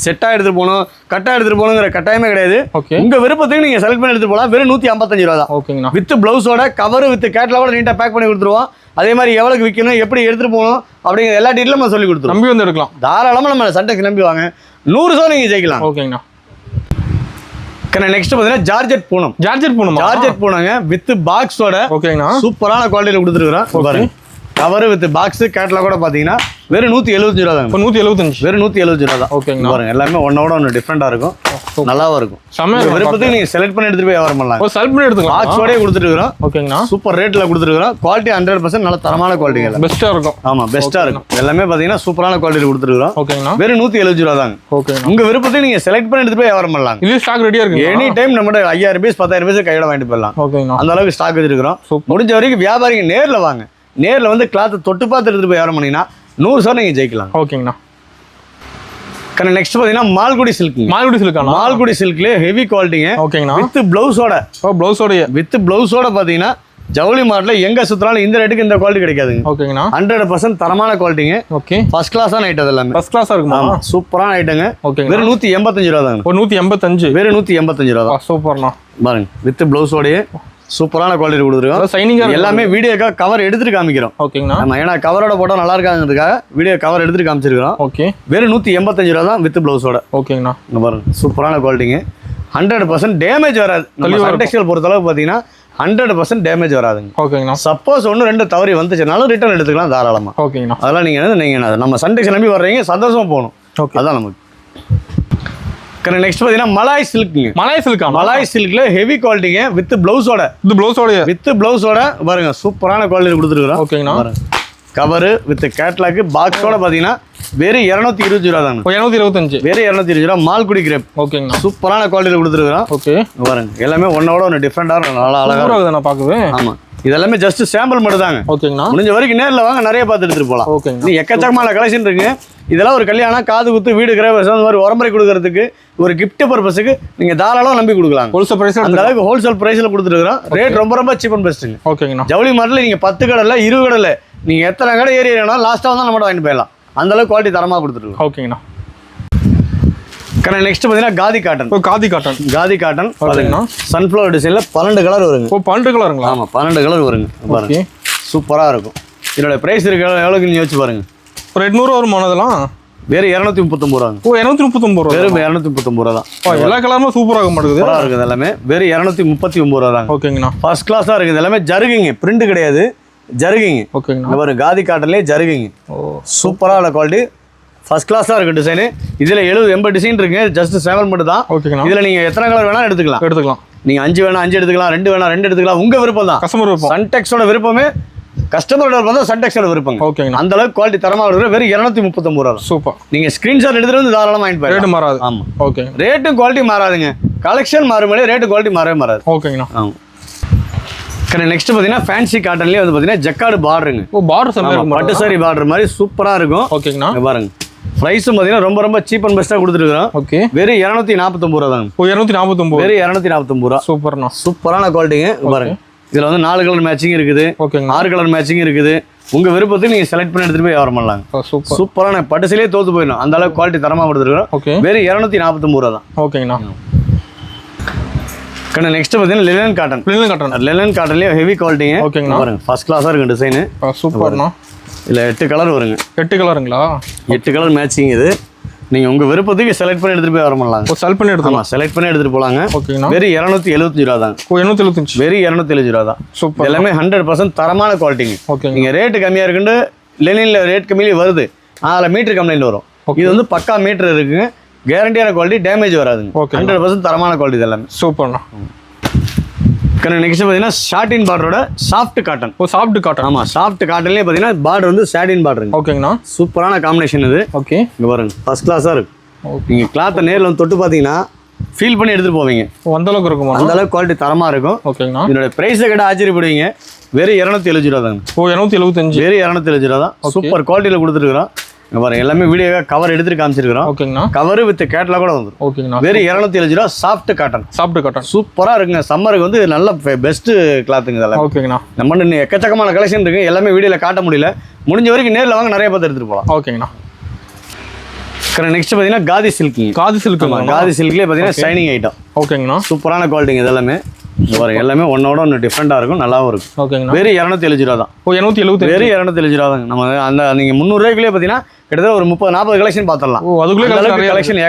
செட்டா எடுத்துட்டு போகணும், கட்டா எடுத்துட்டு போகணுங்கிற கட்டாயமே கிடையாது. ஓகே. உங்க விருப்பத்துக்கு நீங்க செலக்ட் பண்ணி எடுத்துட்டு போகலாம். வெறும் 155 ரூபாய் தான். ஓகேங்கண்ணா. வித் பிளவுஸோட கவர் வித் கேட்லாகோட நீட்டா பேக் பண்ணி கொடுத்துருவோம். அதே மாதிரி எவ்வளவுக்கு விற்கணும், எப்படி எடுத்துட்டு போகணும் அப்படிங்கிற எல்லா டீட்டெயிலும் நம்ம சொல்லி கொடுத்துருவோம். நம்பி வந்து எடுக்கலாம். தாராளமா நம்ம சண்டெக்ஸ் நம்பி வாங்க. 100% நீங்க ஜெயிக்கலாம். ஓகேங்கண்ணா. நெக்ஸ்ட் பாத்தீங்கன்னா ஜார்ஜெட் பூனம். ஜார்ஜெட் பூனங்க வித் பாக்ஸோட. ஓகேங்கண்ணா. சூப்பரான குவாலிட்டியில கொடுத்துருக்கோம். கவர் வித் பாக்ஸ் கேட்லாக் கூட பாத்தீங்கன்னா வெறும் 175 ரூபாய் தான். 175 வெறும் 175 ரூபாய் தான். ஓகேங்க. பாருங்க எல்லாமே ஒன்னோட ஒன்னு டிஃபரெண்டா இருக்கும். நல்லாவும் இருக்கும். விருப்பத்துக்கு நீங்க செலக்ட் பண்ணி எடுத்துட்டு போய் வியாபாரம் பண்ணலாம். செலக்ட் பண்ணி எடுத்துக்கலாம். பாக்ஸோடய கொடுத்துருக்கோம். ஓகேங்கண்ணா. சூப்பர் ரேட்ல கொடுத்துருக்கோம். குவாலிட்டி 100% நல்ல தரமான குவாலிட்டி. பெஸ்டா இருக்கும். ஆமா பெஸ்டா இருக்கும். எல்லாமே பாத்தீங்கன்னா சூப்பரான குவாலிட்டி கொடுத்துருக்கோம். ஓகேங்கண்ணா. வெறும் 175 ரூபாய் தாங்க. ஓகேங்க. உங்க விருப்பத்துக்கு நீங்க செலக்ட் பண்ணி எடுத்துட்டு போய் வியாபாரம் பண்ணலாம். இது ஸ்டாக் ரெடியா இருக்கு. எனி டைம் நம்ம 5000 பீஸ் 10000 பீஸ் கையோட வாங்கிட்டு போயிடலாம். ஓகேங்கண்ணா. அந்த அளவுக்கு ஸ்டாக் வச்சிருக்கிறோம். முடிஞ்ச வரைக்கும் வியாபாரிங்க நேர்ல வாங்க. நேர்ல வந்து கிளாத் தொட்டு பார்த்து எடுத்துட்டு போய் வியாபாரம் பண்ணீங்கன்னா 100% நீங்க ஜெயிக்கலாம். ஓகேங்கண்ணா. நெக்ஸ்ட் பாத்தீங்கன்னா மால்குடி சில்க். மால்குடி சில்க்ல ஹெவி குவாலிட்டிங்க. ஓகேங்கண்ணா. வித் பிளவுஸோட வித் பிளவுஸோட பாத்தீங்கன்னா ஜவுளி மார்ட்ல எங்க சுத்தினாலும் இந்த ரேட்டுக்கு இந்த குவாலிட்டி கிடைக்காதுங்க. ஓகேங்கண்ணா. 100% தரமான குவாலிட்டிங்க. ஓகே. ஃபர்ஸ்ட் கிளாஸான ஐட்டம் எல்லாமே. ஃபர்ஸ்ட் கிளாஸா இருக்குமா? சூப்பரான ஐட்டங்க. ஓகே. வெறும் 185 ரூபாய் தாங்க. 185. வெறும் 185 ரூபாய் தான். சூப்பர்ண்ணா. பாருங்க வித் பிளவுஸோட சூப்பரான குவாலிட்டி கொடுத்துருக்கோம். சைனிங்கா எல்லாமே வீடியோக்காக கவர் எடுத்துட்டு காமிக்கிறோம். ஓகேங்கண்ணா. நம்ம ஏன்னா கவரோட போட்டோ நல்லா இருக்காங்கிறதுக்காக வீடியோ கவர் எடுத்துட்டு காமிச்சிருக்கிறோம். ஓகே. வெறும் 185 ரூபாய் தான் வித் பிளவுஸோட. ஓகேங்கண்ணா. இங்க பாருங்க சூப்பரான குவாலிட்டிங்க. 100% டேமேஜ் வராது. நம்ம சன்டெக்ஸ்டைல் பொறுத்த அளவுக்கு பாத்தீங்கன்னா 100% டேமேஜ் வராதுங்க. ஓகேங்கண்ணா. சப்போஸ் 1-2 தவறி வந்துச்சுனாலும் ரிட்டர்ன் எடுத்துக்கலாம் தாராளமா. ஓகேங்கண்ணா. அதெல்லாம் நீங்க நம்ம சன்டெக்ஸ் நம்பி வர்றீங்க, சந்தோஷமா போகணும். அதான் நமக்கு. நெக்ஸ்ட் பாத்தீங்கன்னா மலாய் சில்க். மலாய் சில்க்ல ஹெவி குவாலிட்டிங்க வித் பிளவுஸோட பாருங்க சூப்பரான குவாலிட்டி கொடுத்துருக்கோம். ஓகேங்கண்ணா. கவர் வித் கேட்லாக் பாக்ஸோட பாத்தீங்கன்னா வெறும் 220 ரூபாய் தாங்க. 225. வெறும் 220 ரூபாய். மால்குடி கிரேப். ஓகேங்கண்ணா. சூப்பரான குவாலிட்டி கொடுத்துருக்கோம். ஓகே. பாருங்க எல்லாமே ஒன்னோட ஒன்னு டிஃபரெண்டா நல்லா அழகா இருக்குதுண்ணா பார்க்கவே. ஆமா இதெல்லாமே ஜஸ்ட் சாம்பிள் மட்டும் தாங்க. ஓகேங்கண்ணா. முடிஞ்ச வரைக்கும் நேர்ல வாங்க, நிறைய பார்த்து எடுத்துட்டு போகலாம். ஓகேங்க. நீ எக்கச்சக்கமான கலெக்ஷன் இருக்கு. இதெல்லாம் ஒரு கல்யாணம், காது குத்து, வீடு கிரகப்பிரவேசம் அந்த மாதிரி உரமுறை கொடுக்கறதுக்கு, ஒரு கிஃப்ட் பர்பஸுக்கு நீங்க தாராளமா நம்பி கொடுக்கலாம். ஹோல்சேல் பிரைஸ் அந்த அளவுக்கு ஹோல்சேல் பிரைஸ்ல கொடுத்துருக்கோம். ரேட் ரொம்ப சீப் அண்ட் பெஸ்ட்டுங்க. ஓகேங்கண்ணா. ஜவுளி மார்ட்ல நீங்க 10 கடை இல்ல 20 கடை இல்ல, நீங்க எத்தனை கடை ஏரியா லாஸ்டா வந்து நம்ம வாங்கிட்டு போயிடலாம். அந்த அளவுக்கு குவாலிட்டி தரமா கொடுத்துருக்கோம். ஓகேங்கண்ணா. நெக்ஸ்ட் பாத்தீங்கன்னா காதி காட்டன் பாத்தீங்கன்னா சன்ஃப்ளவர் டிசைன்ல 12 கலர் வருங்க. 12 கலருங்களா? ஆமா 12 கலர் வருங்க. பாருங்க சூப்பரா இருக்கும். இதோட பிரைஸ் இருக்கு எவ்வளவுக்கு நீங்க யோசிச்சு பாருங்க. ஒரு 800 வருமா அதெல்லாம்? வேறு 239 ரூபாங்க. 239 ரூபா. வெறும் 239 ரூபா தான். எல்லா கலருமே சூப்பரா இருக்க மாட்டேங்குது. சூப்பரா இருக்குது எல்லாமே. வெறும் 239 ரூபா தாங்க. ஓகேங்கண்ணா. ஃபர்ஸ்ட் கிளாஸா இருக்குது எல்லாமே. ஜருகிங்க, பிரிண்ட் கிடையாது, ஜருகிங்க. ஓகேங்கண்ணா. இந்த பாருங்க காதி காட்டன்லயே ஜருகிங்க. சூப்பரான குவாலிட்டி, ஃபர்ஸ்ட் கிளாஸா இருக்கு டிசைன். இதுல 70-80 டிசைன் இருக்கு. ஜஸ்ட் 7 மட்டும் தான். ஓகேங்கண்ணா. இதுல நீங்க எத்தனை கலர் வேணா எடுத்துக்கலாம். நீங்க 5 வேணா 5 எடுத்துக்கலாம், 2 வேணா 2 எடுத்துக்கலாம். உங்க விருப்பம் தான். கஸ்டமர் விருப்பம். சன்டெக்ஸோட விருப்பமே கஸ்டமரோட விருப்பம் தான். சன்டெக்ஸோட விருப்பம். ஓகேங்கண்ணா. அந்த அளவுக்கு குவாலிட்டி தரமா இருக்கு. வெறும் 239 ரூபா. சூப்பர். நீங்க ஸ்கிரீன்ஷாட் எடுத்துட்டு வந்து தாராளமா வாங்கிட்டு போய். ரேட் மாறாது. ஆமா. ஓகே. ரேட்டும் குவாலிட்டி மாறாதுங்க. கலெக்ஷன் மாறும்போது ரேட் குவாலிட்டி மாறவே மாறாது. ஓகேங்கண்ணா. ஆமா. நெக்ஸ்ட் பாத்தீங்கன்னா ஃபேன்சி காட்டன்லயே வந்து பாத்தீங்கன்னா ஜக்கார்டு பார்டருங்க. பார்டர் செமையா இருக்கும். பட்டு சாரி பார்டர் மாதிரி சூப்பரா இருக்கும். ஓகேங்கண்ணா. பாருங்க பிரைஸும் பாத்தீங்கன்னா ரொம்ப சீப் அண்ட் பெஸ்டா கொடுத்துருக்கோம். ஓகே. வெறும் 249 ரூபா தாங்க. 249. வெறும் 249 ரூபா. சூப்பர்ண்ணா. சூப்பரான குவாலிட்டிங்க. பாருங்க இதுல வந்து 4 கலர் மேட்சிங் இருக்குது. ஓகேங்க. 6 கலர் மேட்சிங் இருக்குது. உங்க விருப்பத்துக்கு நீங்க செலக்ட் பண்ணி எடுத்துட்டு போய் வியாபாரம் பண்ணலாம். சூப்பரான பட்டு சேலையே தோத்து போயிடும். அந்த அளவுக்கு குவாலிட்டி தரமா கொடுத்துருக்கோம். ஓகே. வெறும் 249 ரூபா தான். ஓகேங்கண்ணா. நெக்ஸ்ட் பாத்தீங்கன்னா லினன் காட்டன்லயே ஹெவி குவாலிட்டிங்க. ஓகேங்கண்ணா. பாருங்க ஃபர்ஸ்ட் கிளாஸா இருக்கு டிசைன். சூப்பர்ண்ணா. இல்ல 8 கலர் வருங்க. 8 கலருங்களா? 8 கலர் மேட்சிங் இது. நீங்க உங்க விருப்பத்துக்கு செலக்ட் பண்ணி எடுத்துட்டு போய் வியாபாரம் பண்ணலாம். செலக்ட் பண்ணி எடுத்துக்கலாம். செலக்ட் பண்ணி எடுத்துட்டு போலாங்க. ஓகேங்கண்ணா. வெறும் 275 ரூபா தான். 275. வெறும் 275 ரூபா தான். சூப்பர். எல்லாமே 100% தரமான குவாலிட்டிங்க. ஓகே. நீங்க ரேட் கம்மியா இருக்குன்னு லெனின்ல ரேட் கம்மியில வருது. அதுல மீட்டர் கம்ப்ளைண்ட் வரும். இது வந்து பக்கா மீட்டர் இருக்குங்க. கேரண்டியான குவாலிட்டி, டேமேஜ் வராதுங்க. 100% தரமான குவாலிட்டி எல்லாமே. சூப்பர்ண்ணா. நெக்ஸ்ட் பார்த்தீங்கன்னா ஷார்டின் பார்டரோட சாஃப்ட் காட்டன். ஓ சாஃப்ட் காட்டன். ஆமாம், சாஃப்ட் காட்டன்லேயே பார்த்தீங்கன்னா பார்டர் வந்து சாட்டின் பார்டருங்க. ஓகேங்கண்ணா. சூப்பரான காம்பினேஷன் இது. ஓகே, இங்கே பாருங்க, ஃபர்ஸ்ட் கிளாஸாக இருக்கும். நீங்கள் கிளாத்தை நேரில் வந்து தொட்டு பார்த்தீங்கன்னா ஃபீல் பண்ணி எடுத்துகிட்டு போவீங்க. அந்த அளவுக்கு இருக்குமா? அந்த அளவுக்கு குவாலிட்டி தரமாக இருக்கும். ஓகேங்கண்ணா. இதோட ப்ரைஸை கேட்டால் ஆச்சரியப்படுவீங்க. வெறும் 270 ரூபா தாங்க. ஓ 275. வெறும் 270 ரூபா தான். சூப்பர் குவாலிட்டியில் கொடுத்துருக்குறோம். இங்கே பாருங்க, எல்லாமே வீடியோ கவர் எடுத்துட்டு காமிச்சிருக்கிறோம். ஓகேங்கண்ணா. கவர் வித் கேட்லாக் கூட வந்துடும். ஓகேங்கண்ணா. வெறும் 270 ரூபா. Soft cotton. சாஃப்ட் காட்டன் சூப்பராக இருக்குங்க. சம்மருக்கு வந்து நல்ல பெஸ்ட் கிளாத்துங்க இதெல்லாம். ஓகேங்கண்ணா. நம்ம இன்னும் எக்கச்சக்கமான கலெக்ஷன் இருக்கு. எல்லாமே வீடியோவில் காட்ட முடியல. முடிஞ்ச வரைக்கும் நேரில் வாங்க, நிறைய பார்த்து எடுத்துட்டு போகலாம். ஓகேங்கண்ணா. நெக்ஸ்ட் பார்த்தீங்கன்னா காதி சில்க். காதி சில்க். காதி சில்க்லேயே பார்த்தீங்கன்னா ஷைனிங் ஐட்டம். ஓகேங்கண்ணா. சூப்பரான குவாலிட்டிங்க இதெல்லாமே. பாருங்க, எல்லாமே ஒன்னோட ஒன்று டிஃப்ரெண்டாக இருக்கும், நல்லாவும் இருக்கும். ஓகேங்கண்ணா. வெறும் 270 ரூபா தான். ஓ 270. வெறும் 270 ரூபா தாங்க. நம்ம அந்த நீங்கள் 300 ரூபாய்க்குள்ளே பார்த்தீங்கன்னா கிட்டத்தட்ட ஒரு 30-40 கலெக்ஷன் பார்த்துடலாம். ஓ அதுக்குள்ளே கலெக்ஷன்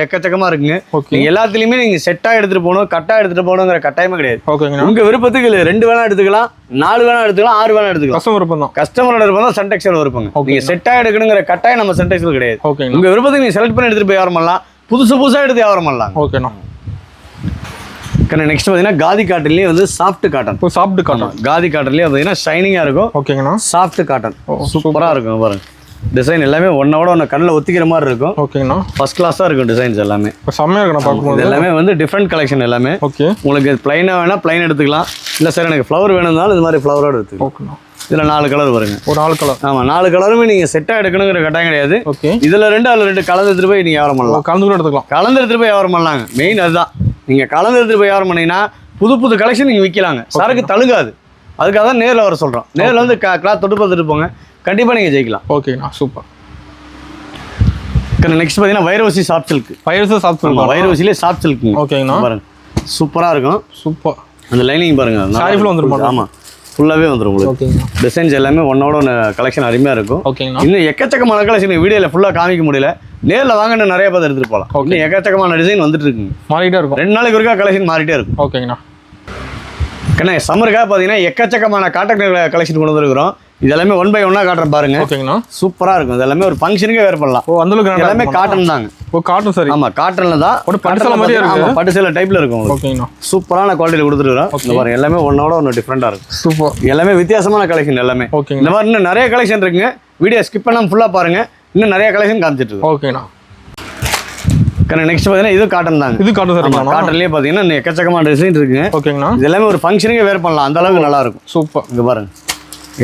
எக்கச்சக்கமாக இருக்குங்க. நீங்கள் எல்லாத்துலேயுமே நீங்கள் செட்டாக எடுத்துகிட்டு போகணும், கட்டாக எடுத்துகிட்டு போகணுங்கிற கட்டாயமே கிடையாது. ஓகேங்கண்ணா. உங்கள் விருப்பத்துக்கு 2 வேணா எடுத்துக்கலாம், 4 வேணா எடுத்துக்கலாம், 6 வேணா எடுத்துக்கலாம். கஸ்டமர் விருப்பம் தான். கஸ்டமரோட விருப்பம் தான். சென்டெக்ஸில் விருப்பங்க. நீங்கள் செட்டாக எடுக்கணுங்கிற கட்டாயம் நம்ம சென்டெக்ஸில் கிடையாது. ஓகேங்க. உங்கள் விருப்பத்துக்கு நீங்கள் செலக்ட் பண்ணி எடுத்துகிட்டு போய் வியாபாரம் பண்ணலாம், புதுசாக எடுத்து வியாபாரம் பண்ணலாம். ஓகேண்ணா. நெக்ஸ்ட் பார்த்தீங்கன்னா காதி காட்டன்லேயே வந்து சாஃப்ட் காட்டன். ஓ சாஃப்ட் காட்டன். காதி காட்டன்லேயே பார்த்தீங்கன்னா ஷைனிங்காக இருக்கும். ஓகேங்கண்ணா. சாஃப்ட் காட்டன் சூப்பராக இருக்கும். பாருங்க, டிசைன் எல்லாமே ஒன்னோட ஒன்று கண்ணில் ஒத்திக்கிற மாதிரி இருக்கும். ஓகேங்கண்ணா. ஃபர்ஸ்ட் கிளாஸாக இருக்கும் டிசைன்ஸ் எல்லாமே. செம்மையாக இருக்கும் பார்க்கும்போது. எல்லாமே வந்து டிஃப்ரெண்ட் கலெக்ஷன் எல்லாமே. ஓகே, உங்களுக்கு பிளைனாக வேணால் பிளைன் எடுத்துக்கலாம். இல்லை சார் எனக்கு ஃப்ளவர் வேணும்னாலும் இது மாதிரி ஃப்ளவரோடு எடுத்துக்கலாம். ஓகேண்ணா. இதில் 4 கலர் வருங்க. ஒரு 4 கலர். ஆமாம், 4 கலருமே நீங்கள் செட்டாக எடுக்கணுங்கிற கட்டாயம் கிடையாது. ஓகே, இதில் 2 அதில் 2 கலந்து எடுத்துகிட்டு போய் நீங்கள் வியாபாரம் பண்ணலாம். கலந்து கூட எடுத்துக்கலாம். கலந்து எடுத்துகிட்டு போய் வியாபாரம் பண்ணலாங்க. மெயின் அதுதான். நீங்கள் கலந்து எடுத்துகிட்டு போய் வியாபாரம் பண்ணிங்கன்னா புது கலெக்ஷன் நீங்கள் விற்கலாங்க. சரக்கு தழுகாது. அதுக்காக தான் நேரில் வர சொல்கிறோம். நேரில் வந்து கிளாத் தொட்டு பார்த்துட்டு போங்க, கண்டிப்பாக நீங்கள் ஜெயிக்கலாம். ஓகேண்ணா, சூப்பர். நெக்ஸ்ட் பார்த்தீங்கன்னா வைரவசி சாஃப்ட் சில்க். Soft silk. வைரவசிலே சாஃப்ட் சில்க். ஓகேங்கண்ணா. பாருங்க, சூப்பராக இருக்கும். சூப்பர். அந்த லைனிங் பாருங்க, சாரிஃபுல் வந்துடும். ஆமாம், ஃபுல்லாகவே வந்துடும் உங்களுக்கு. ஓகேங்கண்ணா. டிசைன்ஸ் எல்லாமே ஒன்னோட ஒன்று கலெக்ஷன் அருமையாக இருக்கும். ஓகேங்கண்ணா. இன்னும் எக்கச்சக்கமான கலெக்ஷன் வீடியோவில் ஃபுல்லாக காமிக்க முடியல. நேரில் வாங்கிட்டு நிறைய பார்த்து எடுத்துகிட்டு போகலாம். இன்னும் எக்கச்சக்கமான டிசைன் வந்துட்டு இருக்குங்க. மாறிட்டே இருக்கும். 2 நாளைக்கு ஒருக்கா கலெக்ஷன் மாறிட்டே இருக்கும். ஓகேங்கண்ணா. சம்மருக்காக பார்த்தீங்கன்னா எக்கச்சக்கமான காட்டன் கலெக்ஷன் கொண்டு வந்துருக்கிறோம். இது எல்லாமே 1 by 1 காட்டுறேன் பாருங்க. ஓகேங்கண்ணா. சூப்பராக இருக்கும். இது எல்லாமே ஒரு ஃபங்க்ஷனுக்கே வேர் பண்ணலாம். ஓ அந்த அளவுக்கு எல்லாமே காட்டன் தாங்க. ஓ காட்டன் சரி. ஆமாம், காட்டனில் தான். ஒரு பட்டு சேலை மாதிரியே இருக்கு. பட்டு சேலை டைப்பில் இருக்கும். ஓகேங்கண்ணா. சூப்பரான குவாலிட்டியில் கொடுத்துருக்குறோம். இந்த பாருங்க, எல்லாமே ஒன்னோட ஒன்று டிஃப்ரெண்டாக இருக்கும். சூப்பர். எல்லாமே வித்தியாசமான கலெக்ஷன் எல்லாமே. ஓகேங்க. இந்த மாதிரி இன்னும் நிறைய கலெக்ஷன் இருக்குங்க. வீடியோ ஸ்கிப் பண்ணாமல் ஃபுல்லாக பாருங்க. இன்னும் நிறைய கலெக்ஷன் காமிச்சிட்டு இருக்கு. ஓகேண்ணா. நெக்ஸ்ட் பார்த்தீங்கன்னா இது காட்டன் தாங்க. இது காட்டன் சரி. காட்டன்லேயே பார்த்தீங்கன்னா எக்கச்சக்கமான டிசைன் இருக்குங்க. ஓகேங்கண்ணா. இது எல்லாமே ஒரு ஃபங்க்ஷனுக்கே வேர் பண்ணலாம். அந்த அளவுக்கு நல்லா இருக்கும். சூப்பர். இங்கே பாருங்க,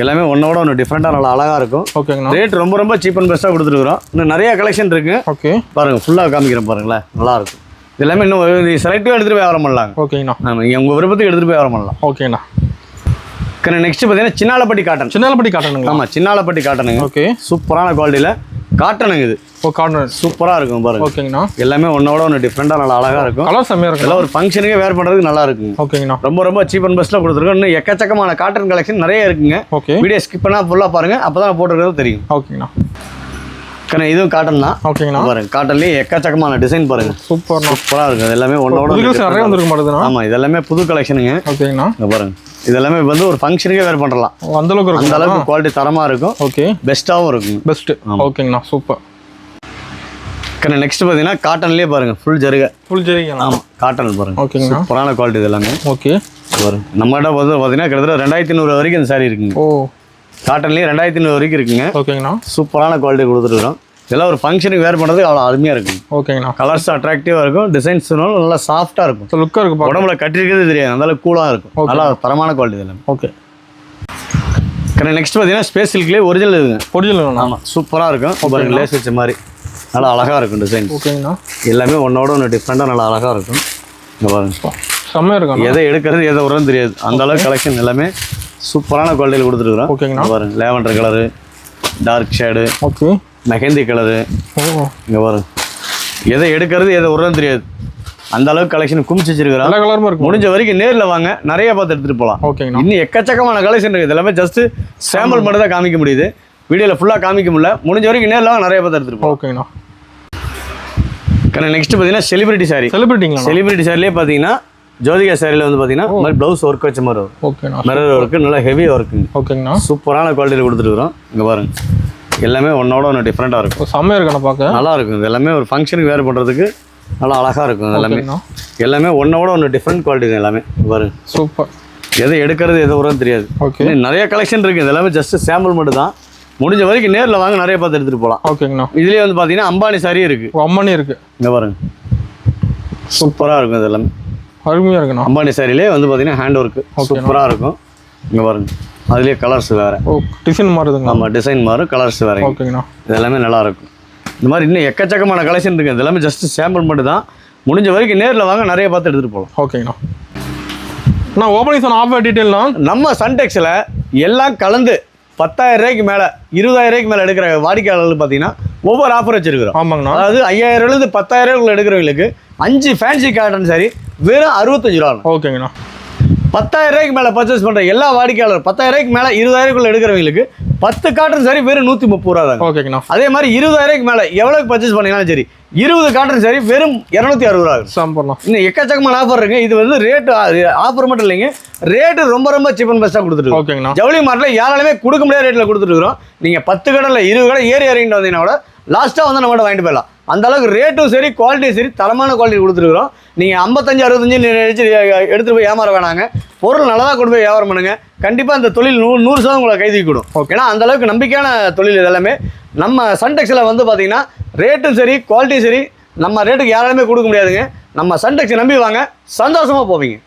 எல்லாமே ஒன்னோட ஒன்று டிஃப்ரெண்டாக நல்லா அழகாக இருக்கும். ஓகேங்கண்ணா. ரேட் ரொம்ப சீப் அண்ட் பெஸ்ட்டாக கொடுத்துருக்குறோம். இன்னும் நிறைய கலெக்ஷன் இருக்கு. ஓகே, பாருங்க, ஃபுல்லாக காமிக்கிறேன் பாருங்களேன், நல்லா இருக்கும். இது எல்லாமே இன்னும் செலக்டிவாக எடுத்துகிட்டு போய் வியாபாரம் பண்ணலாங்க. ஓகேங்கண்ணா. ஆமாம், நீங்கள் உங்கள் விருப்பத்துக்கு எடுத்துகிட்டு போய் வியாபாரம் பண்ணலாம். ஓகேண்ணா. நெக்ஸ்ட் பார்த்தீங்கன்னா சின்னாலப்பட்டி காட்டன். சின்னாலப்பட்டி காட்டனுங்க. ஆமாம், சின்னாலப்பட்டி காட்டனுங்க. ஓகே, சூப்பரான குவாலிட்டியில் காட்டனுங்க இது. ஓ காட்டன் சூப்பராக இருக்கும் பாருங்க. ஓகேங்கண்ணா. எல்லாமே ஒன்னோட ஒன்று டிஃப்ரெண்டாக நல்லா அழகாக இருக்கும். கலர் செம்மையாக இருக்கும். எல்லாம் ஒரு ஃபங்க்ஷனுக்கே வேர் பண்ணுறதுக்கு நல்லா இருக்குங்க. ஓகேங்கண்ணா. ரொம்ப சீப் அண்ட் பெஸ்ட்டில் கொடுத்துருக்கோம். இன்னும் எக்கச்சக்கமான காட்டன் கலெக்ஷன் நிறைய இருக்குங்க. ஓகே, வீடியோ ஸ்கிப் பண்ணால் ஃபுல்லாக பாருங்க, அப்போ தான் போட்டுருக்கிறது தெரியும். ஓகேங்கண்ணா. இதுவும் காட்டன் தான். ஓகேங்கண்ணா. பாருங்க, காட்டன்லேயே எக்கச்சக்கமான டிசைன் பாருங்க. சூப்பராக இருக்கும். இது எல்லாமே ஒன்னோட நிறைய வந்துருக்க மாட்டேதுண்ணா. ஆமாம், இது எல்லாமே புது கலெக்ஷனுங்க. ஓகேங்கண்ணா. பாருங்க, இது எல்லாமே வந்து ஒரு ஃபங்க்ஷனுக்கே வேர் பண்ணலாம். அந்த அளவுக்கு குவாலிட்டி தரமாக இருக்கும். ஓகே, பெஸ்ட்டாகவும் இருக்கும். பெஸ்ட். ஓகேங்கண்ணா, சூப்பர். நெக்ஸ்ட் பார்த்தீங்கன்னா காட்டன்லேயே பாருங்க, ஃபுல் ஜருகை. ஆமாம், காட்டன் பாருங்க. ஓகேங்கண்ணா. சூப்பரான குவாலிட்டி இது எல்லாமே. ஓகே, பாருங்க, நம்மகிட்ட வந்து பார்த்தீங்கன்னா கிட்டத்தட்ட 2500 வரைக்கும் இந்த சாரி இருக்குங்க. ஓ காட்டன்லேயே 2500 வரைக்கும் இருக்குங்க. ஓகேங்கண்ணா. சூப்பரான குவாலிட்டி கொடுத்துருக்கோம். இதெல்லாம் ஒரு ஃபங்க்ஷனுக்கு வேர் பண்ணுறதுக்கு அவ்வளோ அருமையாக இருக்கும். ஓகேங்கண்ணா. கலர்ஸ் அட்ராக்டிவாக இருக்கும். டிசைன்ஸ் நல்லா சாஃப்டாக இருக்கும். லுக்காக இருக்கும். உடம்புல கட்டிருக்கிறது தெரியாது, அந்தளவுக்கு கூலாக இருக்கும். நல்லா தரமான குவாலிட்டி இதெல்லாம். ஓகே. நெக்ஸ்ட் பார்த்தீங்கன்னா ஸ்பேஸ் சில்க்லேயே ஒரிஜினல் இதுங்க. ஒரிஜினல். ஆமாம், சூப்பராக இருக்கும். பாருங்க, லேஸ் வச்ச மாதிரி நல்லா அழகாக இருக்கும் டிசைன். ஓகேங்கண்ணா. எல்லாமே ஒன்னோட ஒன்று டிஃப்ரெண்டாக நல்லா அழகாக இருக்கும். இங்கே பாருங்க, செம்மையாக இருக்கும். எதை எடுக்கிறது எதை உரம் தெரியாது, அந்த அளவுக்கு கலெக்ஷன் எல்லாமே சூப்பரான குவாலிட்டியில் கொடுத்துருக்குறோம். ஓகேங்கண்ணா. பாருங்க, lavender colour, dark shade, okay, mehndi colour. இங்கே பாருங்க, எதை எடுக்கிறது எதை உரம் தெரியாது, அந்த அளவுக்கு கலெக்ஷன் குமிச்சு வச்சிருக்கிறோம். எல்லா கலருமே இருக்கும். முடிஞ்ச வரைக்கும் நேரில் வாங்க, நிறைய பார்த்து எடுத்துகிட்டு போகலாம். ஓகேங்கண்ணா. இன்னும் எக்கச்சக்கமான கலெக்ஷன் இருக்குது. எல்லாமே ஜஸ்ட் சாம்பிள் மட்டும் தான் காமிக்க முடியுது. வீடியோவில் ஃபுல்லாக காமிக்க முடியல. முடிஞ்ச வரைக்கும் நேரில் வாங்க, நிறைய பார்த்து எடுத்துகிட்டு போகலாம். ஓகேங்கண்ணா. நெக்ஸ்ட் பார்த்தீங்கன்னா செலிபிரிட்டி சாரி. செலிபிரிட்டி சாரிலே பார்த்தீங்கன்னா ஜோதிகா சாரியில் வந்து பார்த்தீங்கன்னா மாதிரி ப்ளவுஸ் ஒர்க் வச்ச மாதிரி வரும். ஓகேண்ணா. மிரர் ஒர்க்கு நல்லா ஹெவி ஒர்க்குங்க. ஓகேங்கண்ணா. சூப்பரான குவாலிட்டியில் கொடுத்துருக்குறோம். இங்கே பாருங்க, எல்லாமே ஒன்னோட ஒன்று டிஃப்ரெண்ட்டாக இருக்கும். செம்மையாக இருக்கணும், பார்க்க நல்லா இருக்கும். இது எல்லாமே ஒரு ஃபங்க்ஷனுக்கு வேர் பண்ணுறதுக்கு நல்லா அழகாக இருக்கும் எல்லாமே. ஓகேங்கண்ணா. எல்லாமே ஒன்னோட ஒன்று டிஃப்ரெண்ட் குவாலிட்டி எல்லாமே பாருங்க. சூப்பர். எதை எடுக்கிறது எதை வரும்னு தெரியாது. ஓகே. நிறைய கலெக்ஷன் இருக்குது. எல்லாமே ஜஸ்ட் சாம்பிள் மட்டும் தான். முடிஞ்ச வரைக்கும் நேரில் வாங்க, நிறைய பார்த்து எடுத்துகிட்டு போகலாம். ஓகேங்கண்ணா. இதுலேயே வந்து பார்த்தீங்கன்னா அம்பானி சாரியும் இருக்குது. அம்பானி இருக்குது. இங்கே பாருங்க, சூப்பராக இருக்கும். இது எல்லாமே அருமையாக இருக்குண்ணா. அம்பானி சாரிலே வந்து பார்த்தீங்கன்னா ஹேண்ட் ஒர்க்கு சூப்பராக இருக்கும். இங்கே பாருங்க, அதுலேயே கலர்ஸ் வேறு. ஓ, டிசைன் மாறுதுங்க. ஆமாம், டிசைன் மாறும், கலர்ஸ் வேறு. ஓகேங்கண்ணா. இது எல்லாமே நல்லாயிருக்கும். இந்த மாதிரி இன்னும் எக்கச்சக்கமான கலெக்ஷன் இருக்குது. இது எல்லாமே ஜஸ்ட் சாம்பிள் மட்டும் தான். முடிஞ்ச வரைக்கும் நேரில் வாங்க, நிறைய பார்த்து எடுத்துகிட்டு போகலாம். ஓகேங்கண்ணா. நான் ஓப்பனிங் சொன்ன ஆஃபர் டீட்டெயில்னா நம்ம சன்டெக்ஸில் எல்லாம் கலந்து 10,000 ரூபாய்க்கு மேலே 20,000 ரூபாய்க்கு மேலே எடுக்கிற வாடிக்கையாளர்கள் பார்த்தீங்கன்னா ஒவ்வொரு ஆஃபர் வச்சிருக்கிறோம். ஆமாங்கண்ணா. அதாவது 5,000 10,000 ரூபாய்க்குள்ள எடுக்கிறவங்களுக்கு 5 ஃபேன்சி காட்டன் சாரி வெறும் 65 ரூபா. ஓகேங்கண்ணா. 10,000 ரூபாய்க்கு மேலே பர்ச்சேஸ் பண்ணுற எல்லா வாடிக்கையாளர் 10,000 ரூபாய்க்கு மேலே 20,000 எடுக்கிறவங்களுக்கு 10 காட்டன் சாரி வெறும் 130 ரூபா தான். ஓகேங்கண்ணா. அதே மாதிரி 20,000 ரூபாய்க்கு மேலே எவ்வளோக்கு பர்ச்சேஸ் பண்ணீங்கன்னாலும் சரி 20 காட்டன் சாரி வெறும் 260 ரூபா. சாம்பிடலாம். இன்னும் எக்கச்சக்கமான ஆஃபர் இருக்கு. இது வந்து ரேட்டு ஆஃபர் மட்டும் இல்லைங்க, ரேட்டு ரொம்ப ரொம்ப சீப் அண்ட் பெஸ்ட்டாக கொடுத்துட்டு. ஓகேங்கண்ணா. ஜவுளி மார்ட்டில் யாராலுமே கொடுக்க முடியாத ரேட்டில் கொடுத்துட்டு இருக்கிறோம். நீங்கள் 10 கடையில் 20 கடை ஏறி இறங்கிட்டு வந்தீங்கன்னா கூட லாஸ்ட்டாக வந்து நம்மகிட்ட வாங்கிட்டு போயிடலாம். அந்த அளவுக்கு ரேட்டும் சரி, குவாலிட்டியும் சரி, தரமான குவாலிட்டி கொடுத்துருக்குறோம். நீங்கள் 55 65 எடுத்துகிட்டு போய் ஏமாற வேணாங்க. பொருள் நல்லா தான் கொண்டு போய் வியாபாரம் பண்ணுங்க. கண்டிப்பாக அந்த தொழில் 100% உங்களை கைதிக்கூடும். ஏன்னா அந்த அளவுக்கு நம்பிக்கையான தொழில் இதெல்லாமே. நம்ம சன்டெக்ஸில் வந்து பார்த்தீங்கன்னா ரேட்டும் சரி, குவாலிட்டியும் சரி, நம்ம ரேட்டுக்கு யாராலுமே கொடுக்க முடியாதுங்க. நம்ம சன்டெக்ஸை நம்பி வாங்க, சந்தோஷமாக போவீங்க.